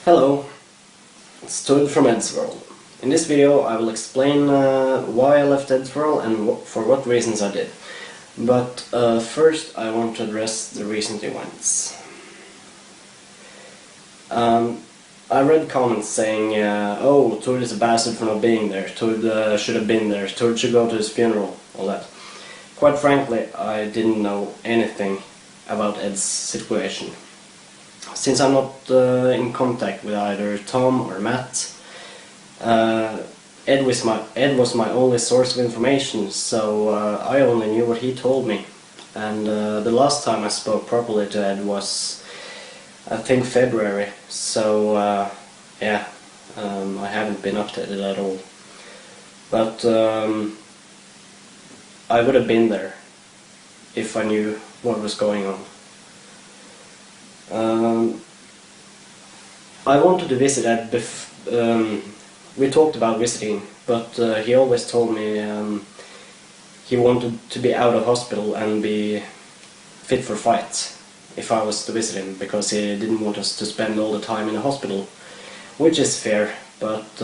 Hello, it's Toad from EddsWorld. In this video I will explain why I left EddsWorld and for what reasons I did. But first I want to address the recent events. I read comments saying, oh, Toad is a bastard for not being there, Toad should have been there, Toad should go to his funeral, all that. Quite frankly, I didn't know anything about Ed's situation. Since I'm not in contact with either Tom or Matt, Ed was my only source of information, so I only knew what he told me. And the last time I spoke properly to Ed was, I think, February, so yeah, I haven't been updated at all. But I would have been there if I knew what was going on. I wanted to visit Ed. We talked about visiting, but he always told me he wanted to be out of hospital and be fit for fight if I was to visit him, because he didn't want us to spend all the time in the hospital, which is fair, but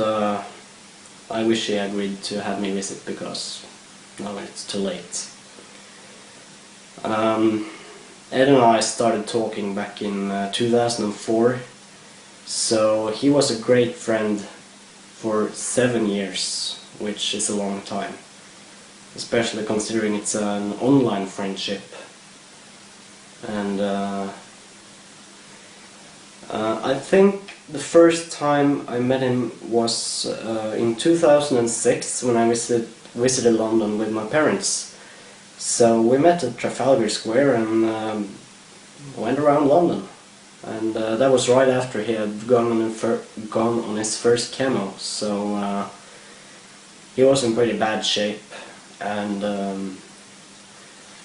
I wish he agreed to have me visit, because now it's too late. Ed and I started talking back in 2004, so he was a great friend for 7 years, which is a long time, especially considering it's an online friendship. And I think the first time I met him was in 2006, when I visited London with my parents. So we met at Trafalgar Square and went around London, and that was right after he had gone on his first chemo, so he was in pretty bad shape, and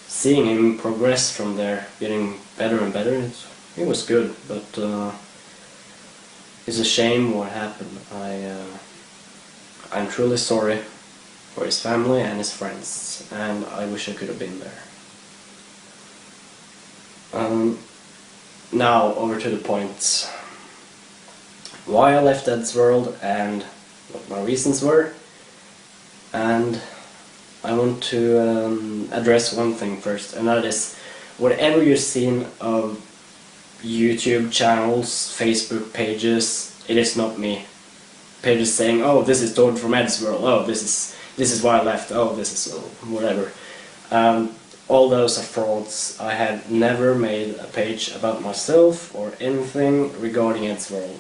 seeing him progress from there, getting better and better, it was good, but it's a shame what happened. I'm truly sorry for his family and his friends, and I wish I could have been there. Now over to the point. Why I left EddsWorld and what my reasons were, and I want to address one thing first, and that is, whatever you've seen of YouTube channels, Facebook pages, it is not me. Pages saying, oh, this is Toad from EddsWorld, oh, this is why I left, oh, this is whatever. All those are frauds. I had never made a page about myself or anything regarding EddsWorld.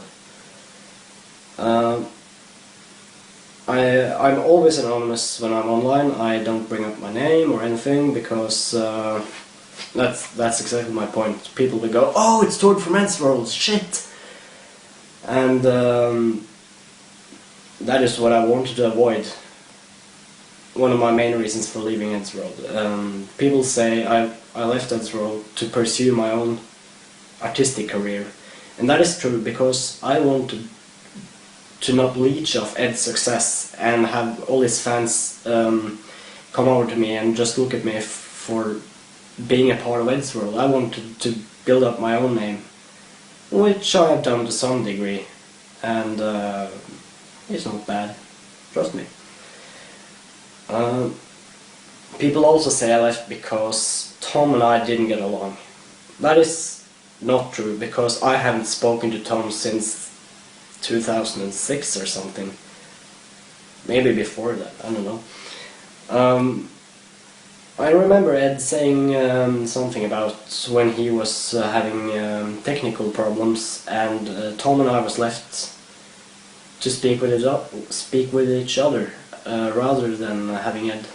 I'm always anonymous when I'm online. I don't bring up my name or anything, because that's exactly my point. People will go, oh, it's Toad from EddsWorld, shit! And that is what I wanted to avoid. One of my main reasons for leaving EddsWorld. People say I left EddsWorld to pursue my own artistic career, and that is true, because I wanted to not leech off Ed's success and have all his fans come over to me and just look at me for being a part of EddsWorld. I wanted to build up my own name, which I have done to some degree, and it's not bad, trust me. People also say I left because Tom and I didn't get along. That is not true, because I haven't spoken to Tom since 2006 or something. Maybe before that, I don't know. I remember Ed saying something about when he was having technical problems, and Tom and I was left to speak with each other. Rather than having Ed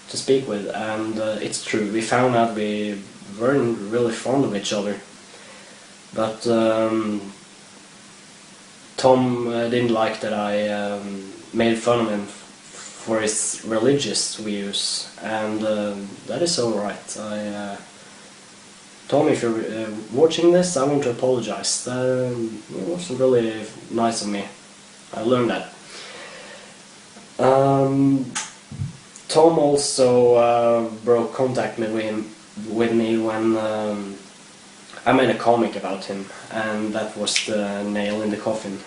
to speak with, and it's true, we found out we weren't really fond of each other, but Tom didn't like that I made fun of him for his religious views, and that is alright. Tom, if you're watching this, I want to apologize. It wasn't really nice of me. I learned that. Tom also broke contact with me when I made a comic about him, and that was the nail in the coffin.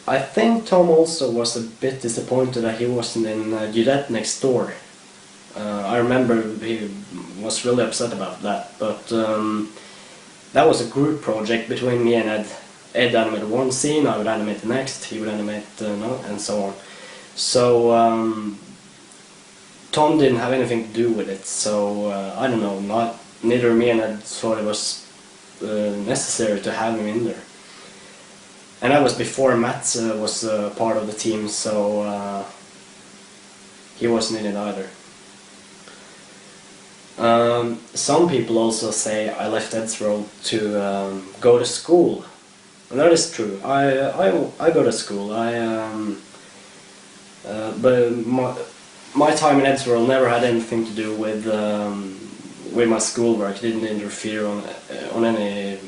I think Tom also was a bit disappointed that he wasn't in Dudet Next Door. I remember he was really upset about that, but that was a group project between me and Ed. Ed animated one scene, I would animate the next, he would animate another, and so on. So Tom didn't have anything to do with it, so I don't know, neither me and Ed thought it was necessary to have him in there. And that was before Matt was part of the team, so he wasn't in it either. Some people also say I left EddsWorld to go to school. And that is true. I go to school. But my time in EddsWorld never had anything to do with my schoolwork. It didn't interfere on any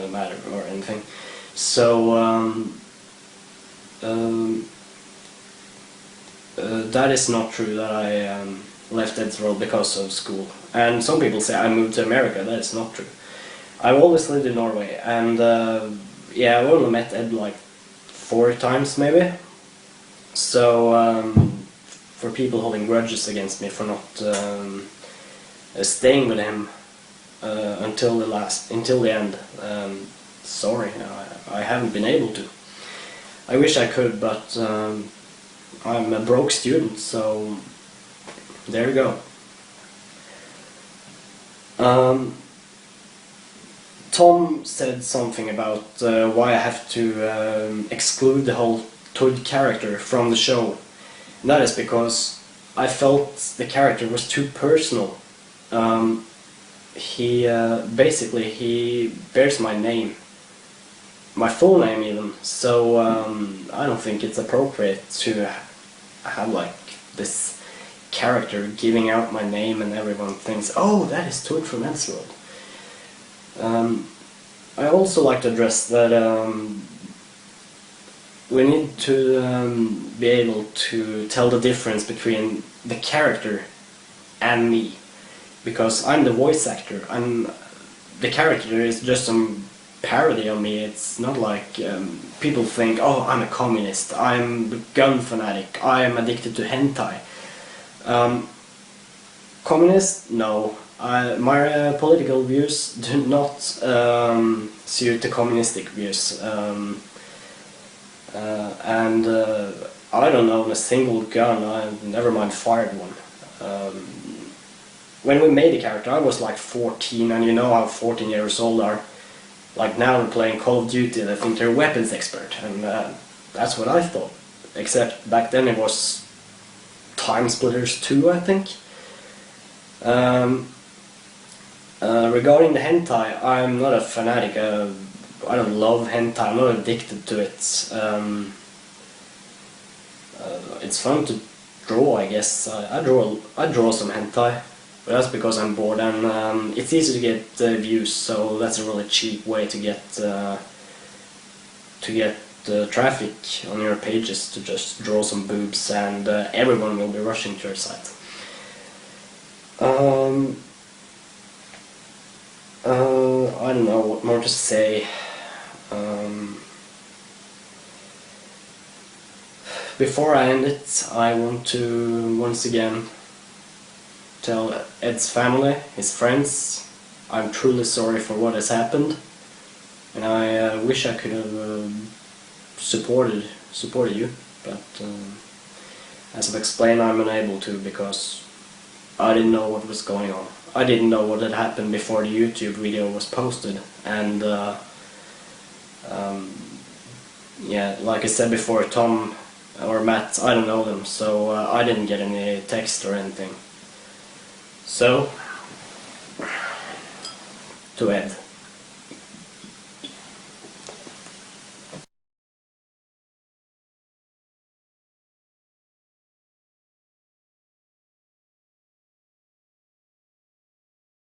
matter or anything. So that is not true that I left EddsWorld because of school. And some people say I moved to America. That is not true. I've always lived in Norway, and yeah, I've only met Ed like 4 times maybe. So for people holding grudges against me for not staying with him until the end, sorry, I haven't been able to. I wish I could, but I'm a broke student, so there you go. Tom said something about why I have to exclude the whole Todd character from the show. And that is because I felt the character was too personal. He bears my name, my full name even, so I don't think it's appropriate to have like this character giving out my name and everyone thinks, oh, that is Todd from EddsWorld. I also like to address that we need to be able to tell the difference between the character and me, because I'm the voice actor. The character is just some parody of me. It's not like people think, oh, I'm a communist, I'm a gun fanatic, I'm addicted to hentai. Communist? No. My political views do not suit the communistic views. And I don't own a single gun. I've never mind fired one. When we made the character, I was like 14, and you know how 14 years old are. Like now they're playing Call of Duty, they think they're a weapons expert, and that's what I thought. Except back then it was Time Splitters 2, I think. Regarding the hentai, I'm not a fanatic. I don't love hentai. I'm not addicted to it. It's fun to draw, I guess. I draw some hentai, but that's because I'm bored, and it's easy to get views. So that's a really cheap way to get traffic on your pages, to just draw some boobs, and everyone will be rushing to your site. I don't know what more to say. Before I end it, I want to once again tell Ed's family, his friends, I'm truly sorry for what has happened, and I wish I could have supported you, but as I've explained, I'm unable to because I didn't know what was going on. I didn't know what had happened before the YouTube video was posted, and yeah, like I said before, Tom or Matt, I don't know them, so I didn't get any text or anything. So, to Ed.